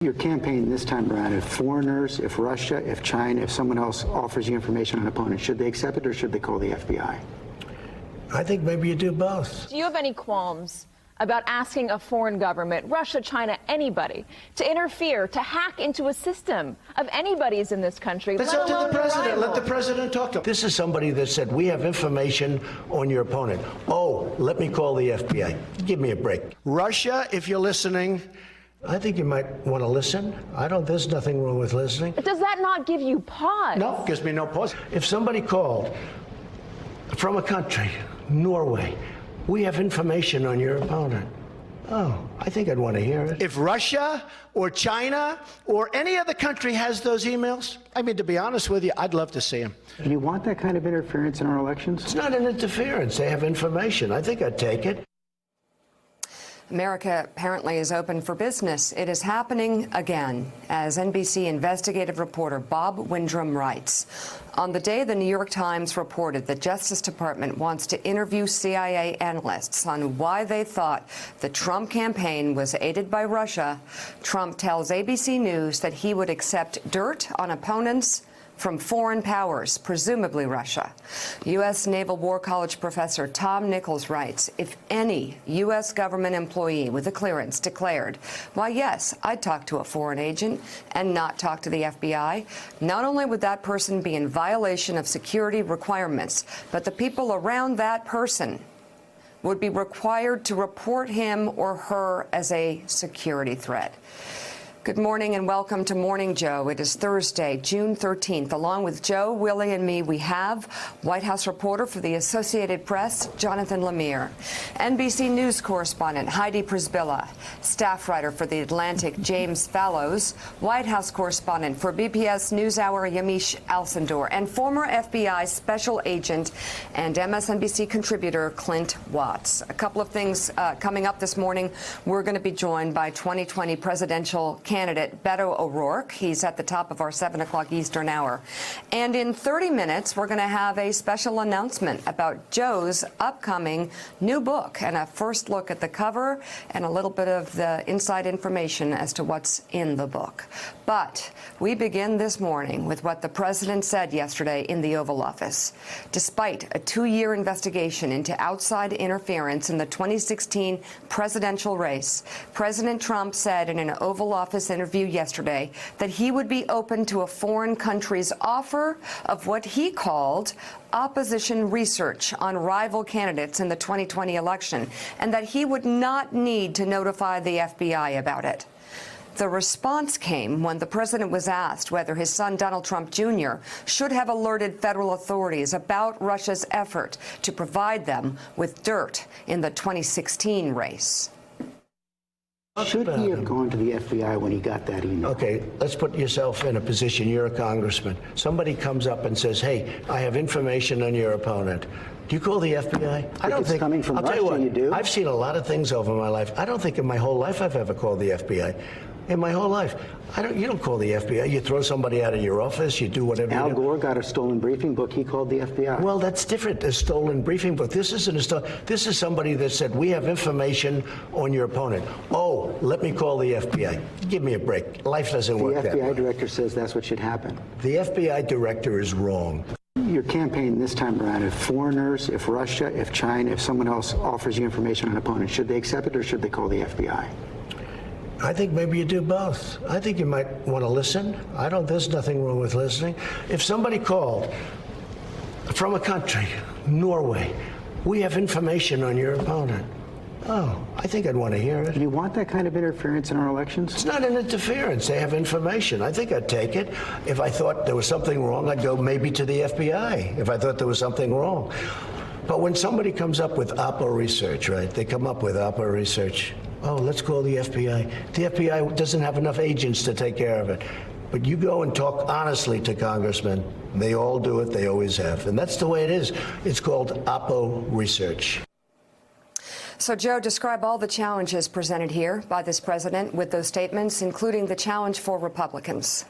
Your campaign this time around, if foreigners, if Russia, if China, if someone else offers you information on an opponent, should they accept it or should they call the FBI? I think maybe you do both. Do you have any qualms about asking a foreign government, Russia, China, anybody, to interfere, to hack into a system of anybody's in this country? That's up to the president. Let the president talk to him. This is somebody that said, we have information on your opponent. Oh, let me call the FBI. Give me a break. Russia, if you're listening, I think you might want to listen. There's nothing wrong with listening. Does that not give you pause? No, it gives me no pause. If somebody called from a country, Norway, we have information on your opponent. Oh, I think I'd want to hear it. If Russia or China or any other country has those emails, I mean, to be honest with you, I'd love to see them. Do you want that kind of interference in our elections? It's not an interference. They have information. I think I'd take it. America apparently is open for business. It is happening again, as NBC investigative reporter Bob Windrum writes. On the day the New York Times reported the Justice Department wants to interview CIA analysts on why they thought the Trump campaign was aided by Russia, Trump tells ABC News that he would accept dirt on opponents from foreign powers, presumably Russia. U.S. Naval War College professor Tom Nichols writes, if any U.S. government employee with a clearance declared, why, yes, I'd talk to a foreign agent and not talk to the FBI, not only would that person be in violation of security requirements, but the people around that person would be required to report him or her as a security threat. Good morning and welcome to Morning Joe. It is Thursday, June 13th. Along with Joe, Willie, and me, we have White House reporter for the Associated Press, Jonathan Lemire, NBC News correspondent Heidi Przybyla, staff writer for The Atlantic, James Fallows, White House correspondent for BPS NewsHour, Yamiche Alcindor, and former FBI special agent and MSNBC contributor Clint Watts. A couple of things coming up this morning. We're going to be joined by 2020 presidential candidate Beto O'Rourke. He's at the top of our 7 o'clock Eastern hour. And in 30 minutes, we're going to have a special announcement about Joe's upcoming new book and a first look at the cover and a little bit of the inside information as to what's in the book. But we begin this morning with what the president said yesterday in the Oval Office. Despite a 2-year investigation into outside interference in the 2016 presidential race, President Trump said in an Oval Office interview yesterday that he would be open to a foreign country's offer of what he called opposition research on rival candidates in the 2020 election, and that he would not need to notify the FBI about it. The response came when the president was asked whether his son, Donald Trump Jr., should have alerted federal authorities about Russia's effort to provide them with dirt in the 2016 race. Should he have gone to the FBI when he got that email? Okay, let's put yourself in a position. You're a congressman. Somebody comes up and says, hey, I have information on your opponent. Do you call the FBI? I don't think coming from Russia, you do. I've seen a lot of things over my life. I don't think in my whole life I've ever called the FBI. In my whole life, you don't call the FBI. You throw somebody out of your office. You do whatever. Al Gore got a stolen briefing book. He called the FBI. Well, that's different. A stolen briefing book. This isn't a stolen. This is somebody that said, we have information on your opponent. Oh, let me call the FBI. Give me a break. Life doesn't work that way. The FBI director says that's what should happen. The FBI director is wrong. Your campaign this time around, if foreigners, if Russia, if China, if someone else offers you information on an opponent, should they accept it or should they call the FBI? I think maybe you do both. I think you might want to listen. There's nothing wrong with listening. If somebody called from a country, Norway, we have information on your opponent. Oh, I think I'd want to hear it. Do you want that kind of interference in our elections? It's not an interference. They have information. I think I'd take it. If I thought there was something wrong, I'd go maybe to the FBI if I thought there was something wrong. But when somebody comes up with Oppo research, right, they come up with Oppo research. Oh, let's call the FBI. The FBI doesn't have enough agents to take care of it. But you go and talk honestly to congressmen. They all do it. They always have. And that's the way it is. It's called Oppo research. So, Joe, describe all the challenges presented here by this president with those statements, including the challenge for Republicans.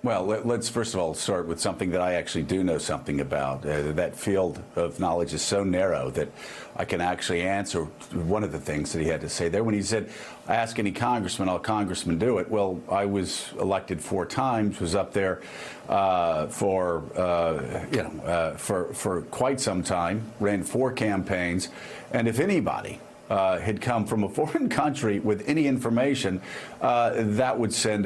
Well, let's first of all start with something that I actually do know something about. That field of knowledge is so narrow that I can actually answer one of the things that he had to say there when he said, ask any congressman, all congressmen do it. Well, I was elected 4 times, was up there for quite some time, ran 4 campaigns, and if anybody had come from a foreign country with any information, that would send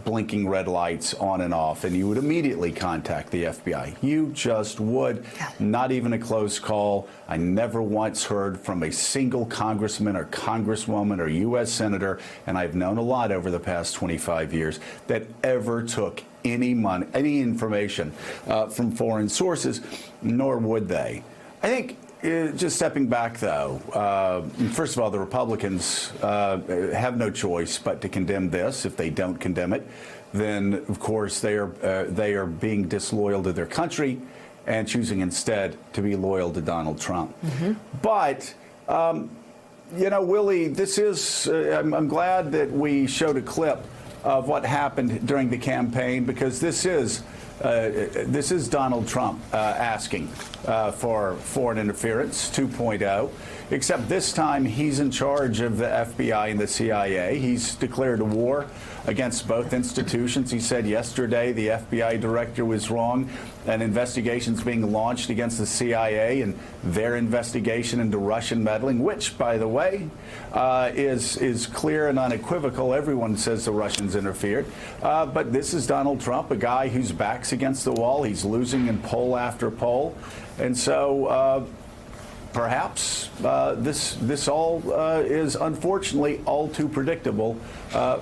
blinking red lights on and off, and you would immediately contact the FBI. You just would. Not even a close call. I never once heard from a single congressman or congresswoman or U.S. senator, and I've known a lot over the past 25 years, that ever took any money, any information from foreign sources, nor would they. I think, just stepping back, though, first of all, the Republicans have no choice but to condemn this. If they don't condemn it, then, of course, they are being disloyal to their country and choosing instead to be loyal to Donald Trump. But, you know, Willie, this is, I'm glad that we showed a clip of what happened during the campaign, because this is Donald Trump asking for foreign interference 2.0, except this time he's in charge of the FBI and the CIA. He's declared a war against both institutions. He said yesterday the FBI director was wrong, and investigations being launched against the CIA and their investigation into Russian meddling, which, by the way, is clear and unequivocal. Everyone says the Russians interfered. But this is Donald Trump, a guy whose back's against the wall. He's losing in poll after poll. And so perhaps this all is unfortunately all too predictable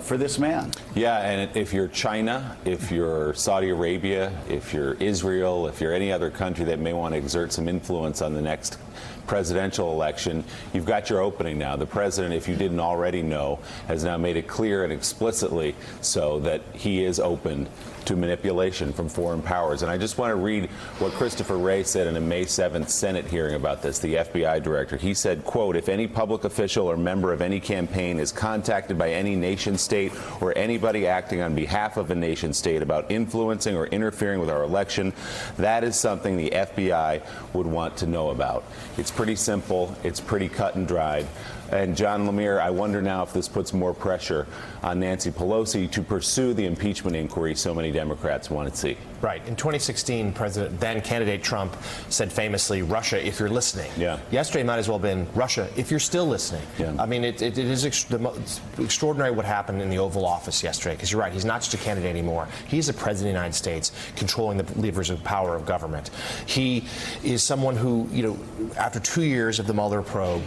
for this man. Yeah, and if you're China, if you're Saudi Arabia, if you're Israel, if you're any other country that may want to exert some influence on the next presidential election, you've got your opening now. The president, if you didn't already know, has now made it clear and explicitly so that he is open to manipulation from foreign powers. And I just want to read what Christopher Wray said in a May 7th Senate hearing about this, the FBI director. He said, quote, if any public official or member of any campaign is contacted by any nation state or anybody acting on behalf of a nation state about influencing or interfering with our election, that is something the FBI would want to know about. It's pretty simple. It's pretty cut and dried. And John Lemire, I wonder now if this puts more pressure on Nancy Pelosi to pursue the impeachment inquiry so many Democrats want to see. Right. In 2016, then candidate Trump said famously, Russia, if you're listening. Yeah. Yesterday might as well have been Russia, if you're still listening. Yeah. I mean, it is extraordinary what happened in the Oval Office yesterday, because you're right, he's not just a candidate anymore. He's the president of the United States, controlling the levers of power of government. He is someone who, you know, after 2 years of the Mueller probe,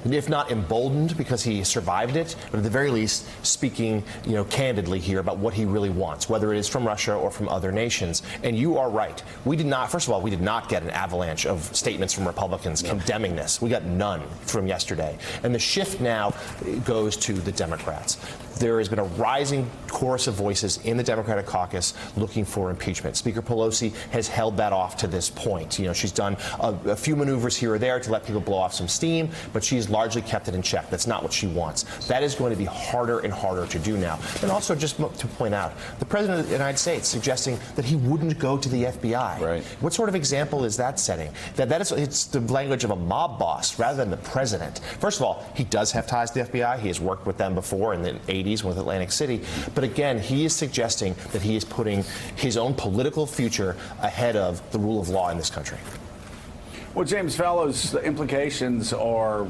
if not emboldened because he survived it, but at the very least speaking, you know, candidly here about what he really wants, whether it is from Russia or from other nations. And you are right. We did not, first of all, we did not get an avalanche of statements from Republicans condemning this. We got none from yesterday. And the shift now goes to the Democrats. There has been a rising chorus of voices in the Democratic caucus looking for impeachment. Speaker Pelosi has held that off to this point. You know, she's done a few maneuvers here or there to let people blow off some steam, but she's largely kept it in check. That's not what she wants. That is going to be harder and harder to do now. And also, just to point out, the President of the United States suggesting that he wouldn't go to the FBI. Right. What sort of example is that setting? It's the language of a mob boss rather than the president. First of all, he does have ties to the FBI. He has worked with them before in the 80s with Atlantic City. But again, he is suggesting that he is putting his own political future ahead of the rule of law in this country. Well, James Fallows, the implications are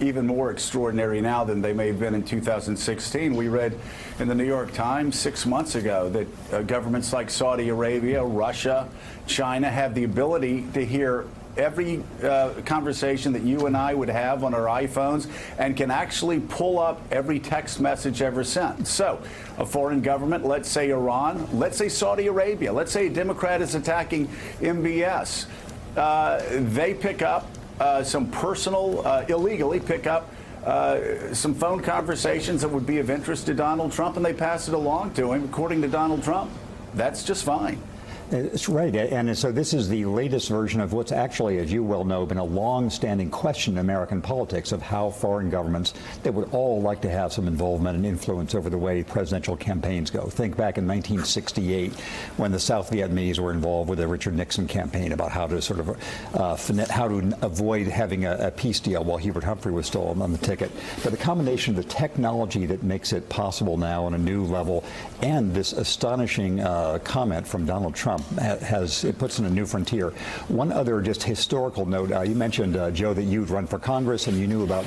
even more extraordinary now than they may have been in 2016. We read in the New York Times 6 months ago that governments like Saudi Arabia, Russia, China have the ability to hear every conversation that you and I would have on our iPhones and can actually pull up every text message ever sent. So a foreign government, let's say Iran, let's say Saudi Arabia, let's say a Democrat is attacking MBS. They pick up some personal, illegally pick up some phone conversations that would be of interest to Donald Trump, and they pass it along to him. According to Donald Trump, that's just fine. It's right. And so this is the latest version of what's actually, as you well know, been a long-standing question in American politics of how foreign governments that would all like to have some involvement and influence over the way presidential campaigns go. Think back in 1968 when the South Vietnamese were involved with the Richard Nixon campaign about how to sort of how to avoid having a peace deal while Hubert Humphrey was still on the ticket. But the combination of the technology that makes it possible now on a new level and this astonishing comment from Donald Trump it puts in a new frontier. One other just historical note, you mentioned, Joe, that you'd run for Congress and you knew about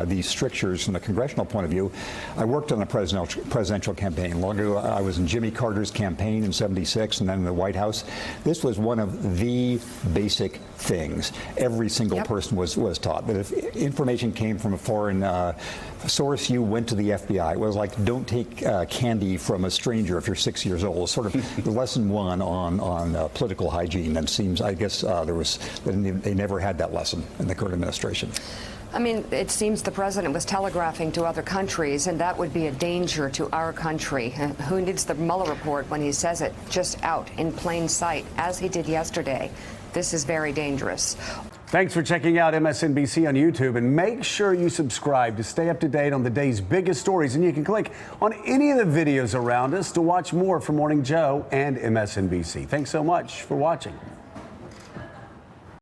these strictures from the congressional point of view. I worked on a presidential campaign. Long ago, I was in Jimmy Carter's campaign in '76 and then in the White House. This was one of the basic things every single person was taught. That if information came from a foreign source, you went to the FBI. It was like, don't take candy from a stranger if you're 6 years old. Sort of the lesson one on political hygiene. And it seems, I guess, they never had that lesson in the current administration. I mean, it seems the president was telegraphing to other countries, and that would be a danger to our country. Who needs the Mueller report when he says it just out in plain sight, as he did yesterday? This is very dangerous. Thanks for checking out MSNBC on YouTube, and make sure you subscribe to stay up to date on the day's biggest stories. And you can click on any of the videos around us to watch more from Morning Joe and MSNBC. Thanks so much for watching.